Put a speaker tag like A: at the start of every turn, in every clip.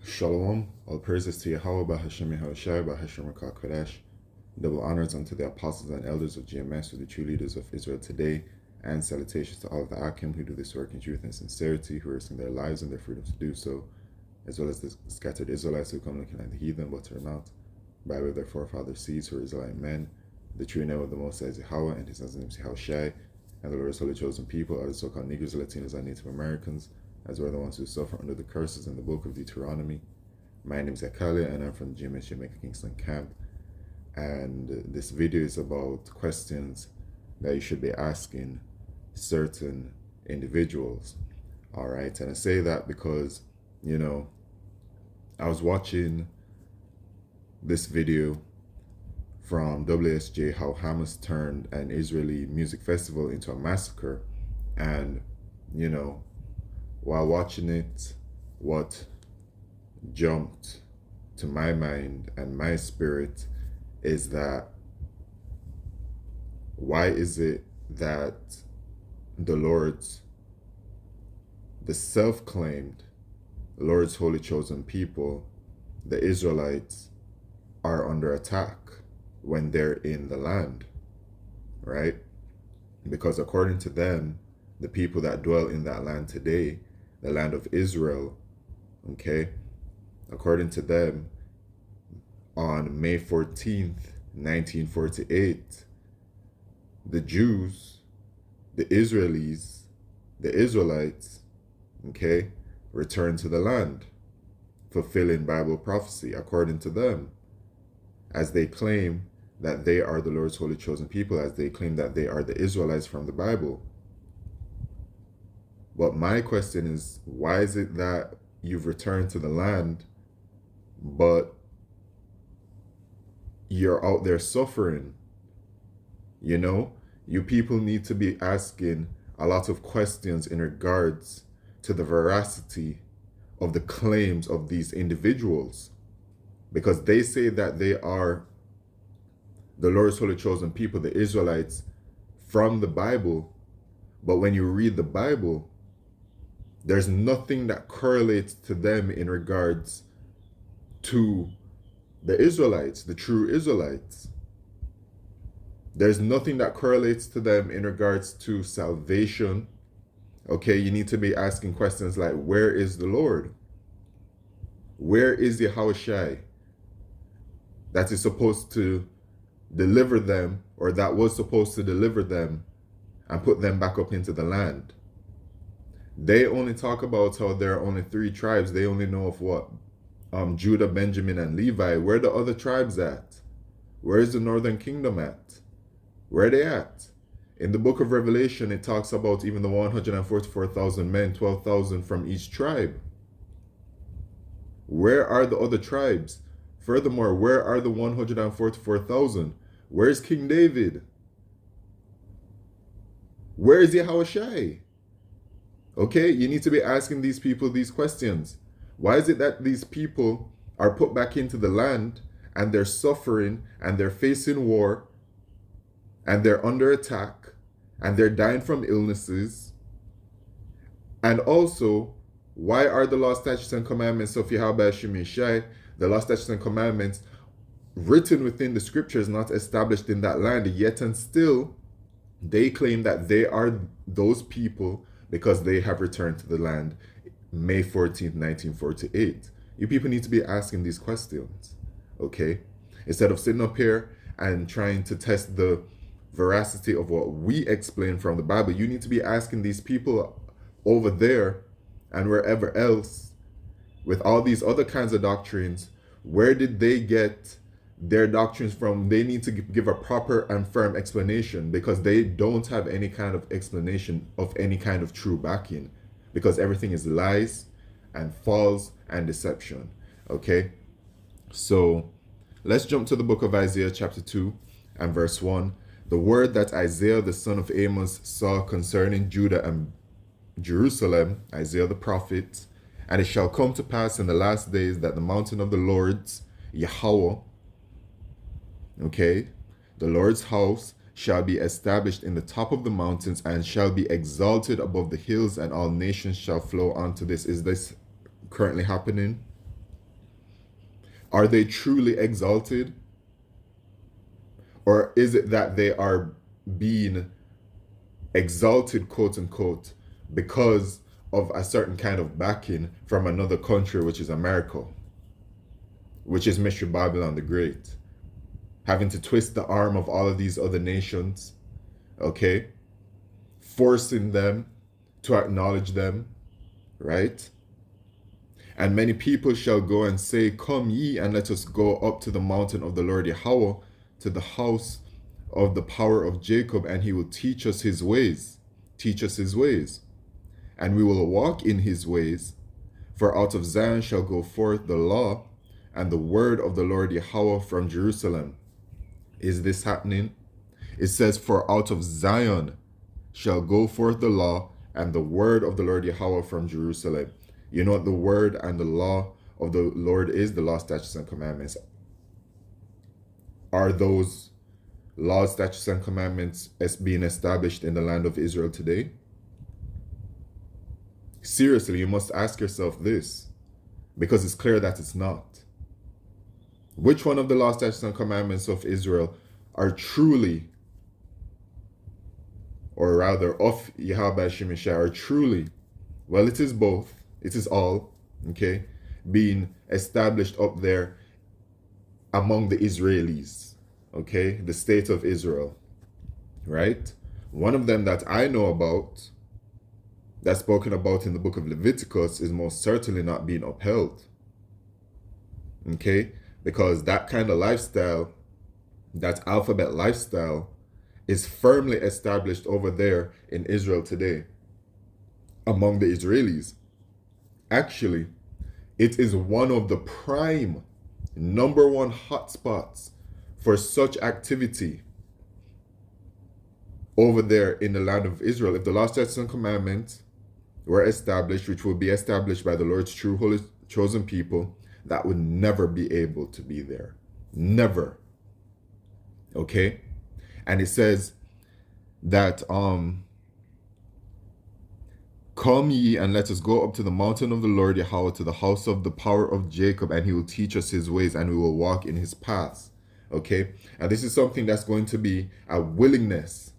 A: Shalom, all praises to Yahweh, Bahashem Yahushai, Bahashem Rakah Kodesh. Double honors unto the apostles and elders of GMS, who are the true leaders of Israel today, and salutations to all of the Akim who do this work in truth and sincerity, who are risking their lives and their freedom to do so, as well as the scattered Israelites who come looking like the heathen but are not, by way of their forefathers' seeds who are Israelite men. The true name of the Most High is Yahweh, and his son's name is Yahushai, and the Lord's holy chosen people are the so-called Negroes, Latinos, and Native Americans, as well as the ones who suffer under the curses in the book of Deuteronomy. My name is Akalia, and I'm from the GMS Jamaica Kingston camp. And this video is about questions that you should be asking certain individuals. All right, and I say that because, I was watching this video from WSJ, how Hamas turned an Israeli music festival into a massacre. And, while watching it, what jumped to my mind and my spirit is that why is it that the self-claimed Lord's holy chosen people, the Israelites, are under attack when they're in the land, right? Because according to them, the people that dwell in that land today, the land of Israel, okay, according to them, on May 14th, 1948, the Jews, the Israelites, okay, returned to the land, fulfilling Bible prophecy according to them, as they claim that they are the Lord's holy chosen people, as they claim that they are the Israelites from the Bible. But my question is, why is it that you've returned to the land, but you're out there suffering? You people need to be asking a lot of questions in regards to the veracity of the claims of these individuals, because they say that they are the Lord's holy chosen people, the Israelites from the Bible. But when you read the Bible, there's nothing that correlates to them in regards to the Israelites, the true Israelites. There's nothing that correlates to them in regards to salvation. Okay, you need to be asking questions like, where is the Lord? Where is Yahushai that is supposed to deliver them, or that was supposed to deliver them and put them back up into the land? They only talk about how there are only 3 tribes. They only know of what? Judah, Benjamin, and Levi. Where are the other tribes at? Where is the northern kingdom at? Where are they at? In the book of Revelation, it talks about even the 144,000 men, 12,000 from each tribe. Where are the other tribes? Furthermore, where are the 144,000? Where's King David? Where is Yahushai? Okay, you need to be asking these people these questions. Why is it that these people are put back into the land and they're suffering and they're facing war and they're under attack and they're dying from illnesses? And also, why are the law, statutes, and commandments of Yahweh Shemishai, the law, statutes, and commandments written within the scriptures, not established in that land, yet and still they claim that they are those people because they have returned to the land May 14th, 1948. You people need to be asking these questions, okay? Instead of sitting up here and trying to test the veracity of what we explain from the Bible, you need to be asking these people over there and wherever else with all these other kinds of doctrines, where did they get their doctrines from? They need to give a proper and firm explanation, because they don't have any kind of explanation of any kind of true backing, because everything is lies and false and deception. Okay, so let's jump to the book of Isaiah chapter 2 and verse 1. The word that Isaiah the son of Amos saw concerning Judah and Jerusalem, Isaiah the prophet. And it shall come to pass in the last days that the mountain of the Lord's, Yahweh, okay, the Lord's house shall be established in the top of the mountains and shall be exalted above the hills, and all nations shall flow unto this. Is this currently happening? Are they truly exalted? Or is it that they are being exalted, quote unquote, because of a certain kind of backing from another country, which is America, which is Mystery Babylon the Great, having to twist the arm of all of these other nations, okay, forcing them to acknowledge them, right? And many people shall go and say, Come ye, and let us go up to the mountain of the Lord Yahweh, to the house of the power of Jacob, and he will teach us his ways. Teach us his ways. And we will walk in his ways. For out of Zion shall go forth the law and the word of the Lord Yahweh from Jerusalem. Is this happening? It says, For out of Zion shall go forth the law and the word of the Lord Yahweh from Jerusalem. You know what the word and the law of the Lord is? The law, statutes, and commandments. Are those laws, statutes, and commandments as being established in the land of Israel today? Seriously, you must ask yourself this, because it's clear that it's not. Which one of the law, statutes, and commandments of Israel are truly, or rather of Yahweh Shemeshai, are truly, well, it is both, it is all, okay, being established up there among the Israelis, okay, the state of Israel, right? One of them that I know about, that's spoken about in the book of Leviticus, is most certainly not being upheld, okay, because that kind of lifestyle, that alphabet lifestyle, is firmly established over there in Israel today, among the Israelis. Actually, it is one of the prime number one hotspots for such activity over there in the land of Israel. If the law, statutes, and commandments were established, which will be established by the Lord's true holy chosen people, that would never be able to be there. Never. Okay? And it says that Come ye, and let us go up to the mountain of the Lord Yahweh, to the house of the power of Jacob, and he will teach us his ways, and we will walk in his paths. Okay? And this is something that's going to be a willingness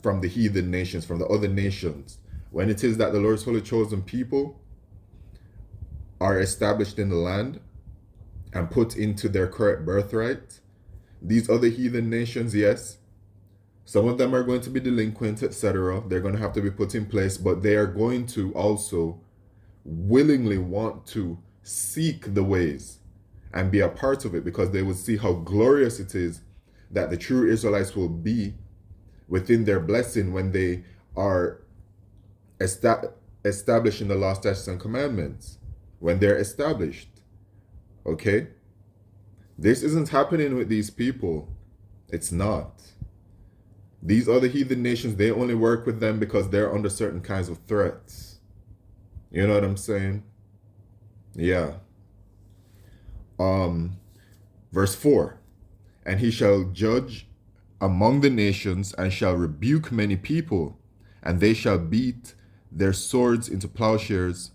A: from the heathen nations, from the other nations. When it is that the Lord's holy chosen people are established in the land and put into their correct birthright, these other heathen nations, yes, some of them are going to be delinquent, etc. They're going to have to be put in place, but they are going to also willingly want to seek the ways and be a part of it, because they will see how glorious it is that the true Israelites will be within their blessing when they are establishing the law, statutes, and commandments. When they're established. Okay? This isn't happening with these people. It's not. These other heathen nations, they only work with them because they're under certain kinds of threats. You know what I'm saying? Yeah. Verse 4. And he shall judge among the nations, and shall rebuke many people, and they shall beat their swords into plowshares,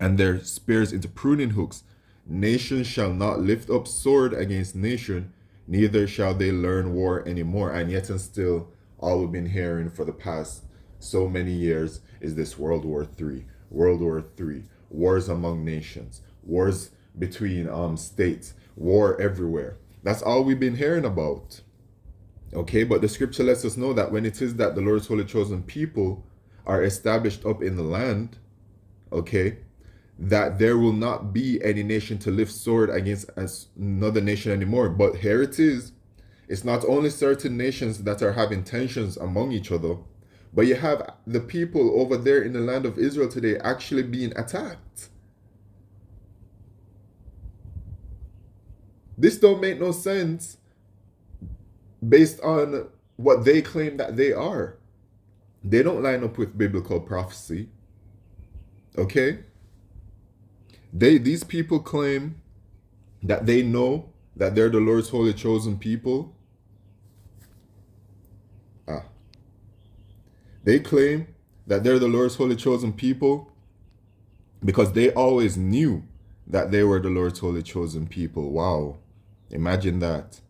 A: and their spears into pruning hooks. Nation shall not lift up sword against nation, neither shall they learn war anymore. And yet and still, all we've been hearing for the past so many years is this World War III. World War III. Wars among nations. Wars between states. War everywhere. That's all we've been hearing about. Okay, but the scripture lets us know that when it is that the Lord's holy chosen people are established up in the land, okay, that there will not be any nation to lift sword against another nation anymore. But here it is. It's not only certain nations that are having tensions among each other, but you have the people over there in the land of Israel today actually being attacked. This don't make no sense based on what they claim that they are. They don't line up with biblical prophecy. Okay? These people claim that they know that they're the Lord's holy chosen people. They claim that they're the Lord's holy chosen people because they always knew that they were the Lord's holy chosen people. Wow. Imagine that.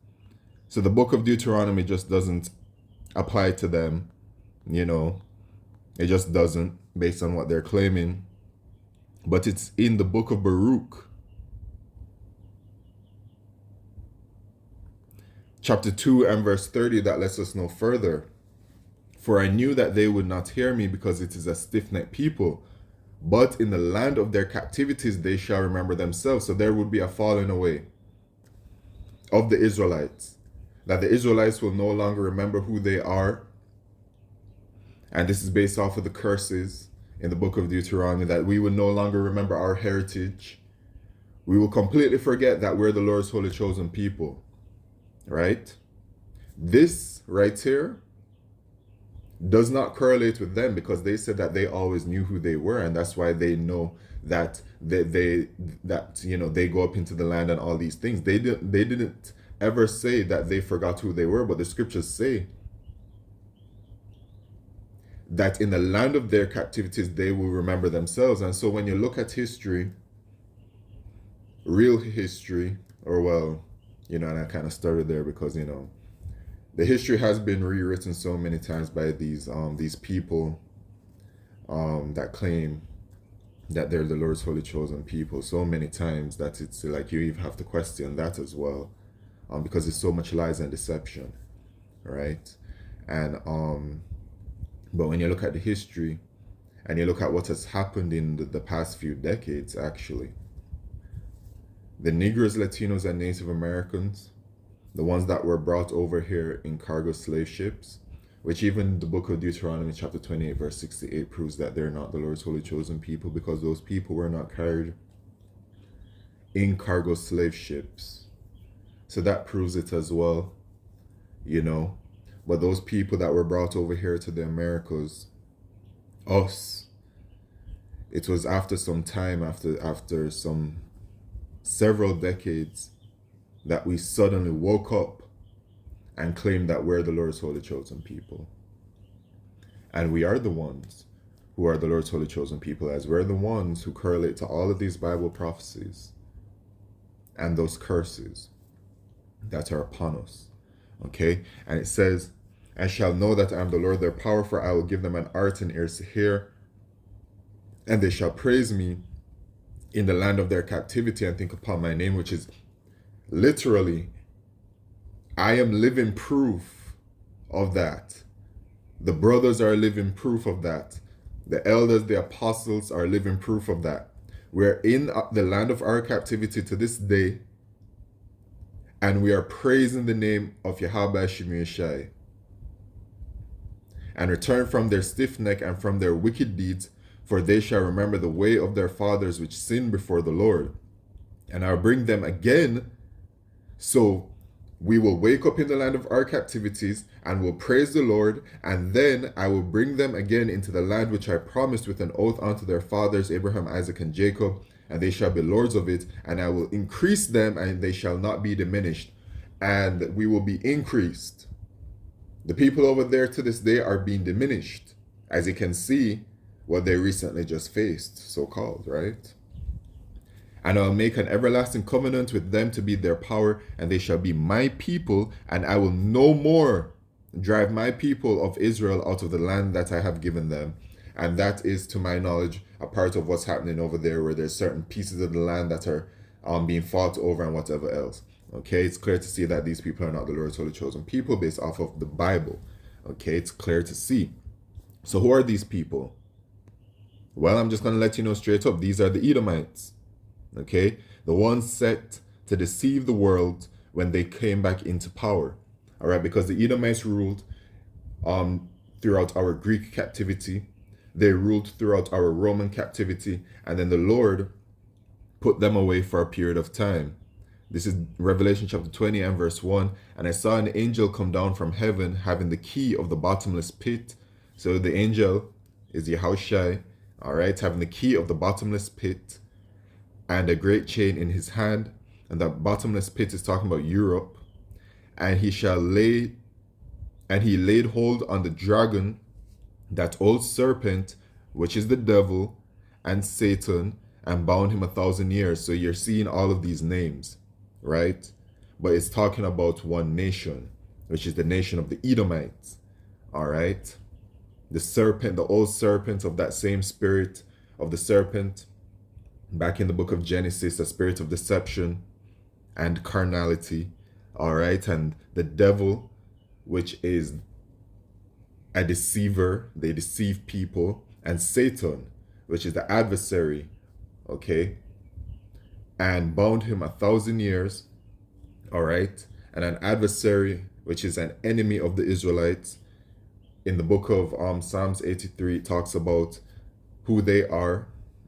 A: So the book of Deuteronomy just doesn't apply to them, you know. It just doesn't, based on what they're claiming. But it's in the book of Baruch, chapter 2 and verse 30, that lets us know further. For I knew that they would not hear me, because it is a stiff-necked people. But in the land of their captivities they shall remember themselves. So there would be a falling away of the Israelites, that the Israelites will no longer remember who they are. And this is based off of the curses in the book of Deuteronomy, that we will no longer remember our heritage. We will completely forget that we're the Lord's holy chosen people, right? This right here does not correlate with them, because they said that they always knew who they were, and that's why they know that they go up into the land and all these things. They didn't ever say that they forgot who they were, but the scriptures say that in the land of their captivities they will remember themselves. And so when you look at history, real history, or well, and I kind of started there because the history has been rewritten so many times by these people that claim that they're the Lord's holy chosen people, so many times that it's like you even have to question that as well, because there's so much lies and deception, right? And but when you look at the history and you look at what has happened in the past few decades, actually, the Negroes, Latinos, and Native Americans, the ones that were brought over here in cargo slave ships, which even the book of Deuteronomy chapter 28 verse 68 proves that they're not the Lord's holy chosen people, because those people were not carried in cargo slave ships. So that proves it as well, But those people that were brought over here to the Americas, us, it was after some time, after some several decades, that we suddenly woke up and claimed that we're the Lord's holy chosen people. And we are the ones who are the Lord's holy chosen people, as we're the ones who correlate to all of these Bible prophecies and those curses that are upon us. Okay? And it says, and shall know that I am the Lord their power, for I will give them an heart and ears to hear, and they shall praise me in the land of their captivity, and think upon my name, which is literally, I am living proof of that. The brothers are living proof of that. The elders, the apostles are living proof of that. We're in the land of our captivity to this day, and we are praising the name of Yahweh Shemeshai, and return from their stiff neck and from their wicked deeds, for they shall remember the way of their fathers which sinned before the Lord. And I'll bring them again. So we will wake up in the land of our captivities and will praise the Lord, and then I will bring them again into the land which I promised with an oath unto their fathers, Abraham, Isaac, and Jacob, and they shall be lords of it, and I will increase them, and they shall not be diminished, and we will be increased. The people over there to this day are being diminished, as you can see what they recently just faced, so-called, right? And I'll make an everlasting covenant with them to be their power, and they shall be my people, and I will no more drive my people of Israel out of the land that I have given them. And that is, to my knowledge, a part of what's happening over there, where there's certain pieces of the land that are being fought over and whatever else. Okay, it's clear to see that these people are not the Lord's holy chosen people based off of the Bible. Okay, it's clear to see. So who are these people? Well, I'm just going to let you know straight up. These are the Edomites. Okay, the ones set to deceive the world when they came back into power. All right, because the Edomites ruled throughout our Greek captivity. They ruled throughout our Roman captivity, and then the Lord put them away for a period of time. This is Revelation chapter 20 and verse 1. And I saw an angel come down from heaven, having the key of the bottomless pit. So the angel is Yahushai, all right, having the key of the bottomless pit, and a great chain in his hand. And the bottomless pit is talking about Europe. And he laid hold on the dragon, that old serpent, which is the devil and Satan, and bound him 1,000 years. So you're seeing all of these names, right? But it's talking about one nation, which is the nation of the Edomites. All right. The serpent, the old serpent of that same spirit of the serpent back in the book of Genesis, the spirit of deception and carnality. All right. And the devil, which is a deceiver, they deceive people, and Satan, which is the adversary, okay, and bound him 1,000 years, all right, and an adversary, which is an enemy of the Israelites. In the book of Psalms 83, it talks about who they are,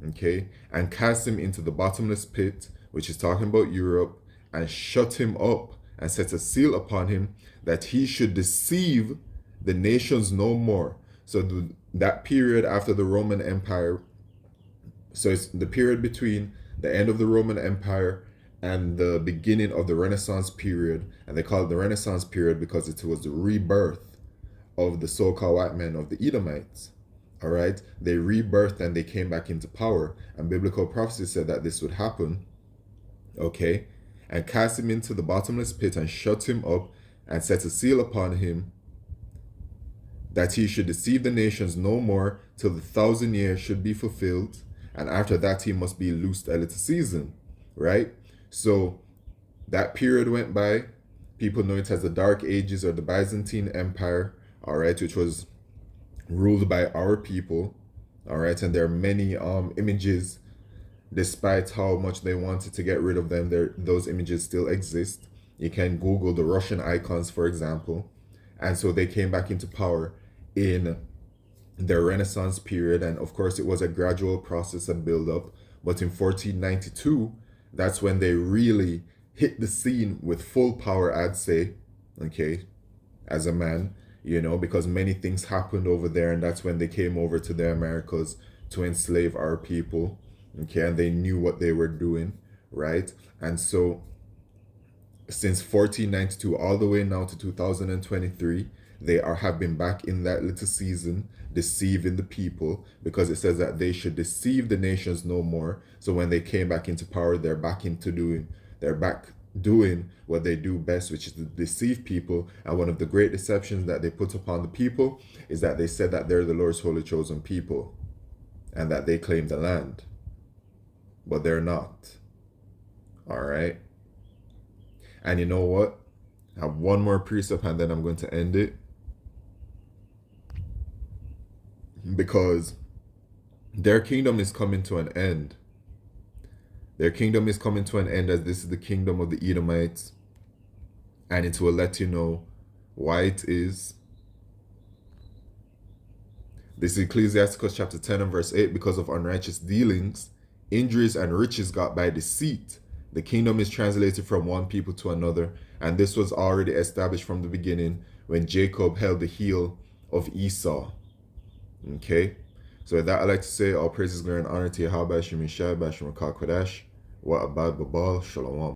A: okay, and cast him into the bottomless pit, which is talking about Europe, and shut him up and set a seal upon him that he should deceive the nations no more. So that period after the Roman Empire, so it's the period between the end of the Roman Empire and the beginning of the Renaissance period. And they call it the Renaissance period because it was the rebirth of the so-called white men of the Edomites. All right, they rebirthed and they came back into power, and biblical prophecy said that this would happen. Okay, and cast him into the bottomless pit and shut him up and set a seal upon him that he should deceive the nations no more till the 1,000 years should be fulfilled, and after that he must be loosed a little season, right? So that period went by. People know it as the Dark Ages or the Byzantine Empire, all right, which was ruled by our people, all right, and there are many images. Despite how much they wanted to get rid of them, those images still exist. You can Google the Russian icons, for example. And so they came back into power in the Renaissance period, and of course it was a gradual process and build up. But in 1492, that's when they really hit the scene with full power, I'd say, okay, as a man, you know, because many things happened over there, and that's when they came over to the Americas to enslave our people, okay, and they knew what they were doing, right? And so since 1492 all the way now to 2023, they have been back in that little season deceiving the people, because it says that they should deceive the nations no more. So when they came back into power, they're back doing what they do best, which is to deceive people. And one of the great deceptions that they put upon the people is that they said that they're the Lord's holy chosen people and that they claim the land, but they're not. All right. And you know what? I have one more precept and then I'm going to end it. Because their kingdom is coming to an end. Their kingdom is coming to an end, as this is the kingdom of the Edomites. And it will let you know why it is. This is Ecclesiasticus chapter 10 and verse 8. Because of unrighteous dealings, injuries and riches got by deceit, the kingdom is translated from one people to another. And this was already established from the beginning when Jacob held the heel of Esau. Okay, so with that, I'd like to say all praises, glory, and honor to Yahweh, Shem Yeshai, Bashim Rakah Kodesh, Wa Abad Babal, Shalom.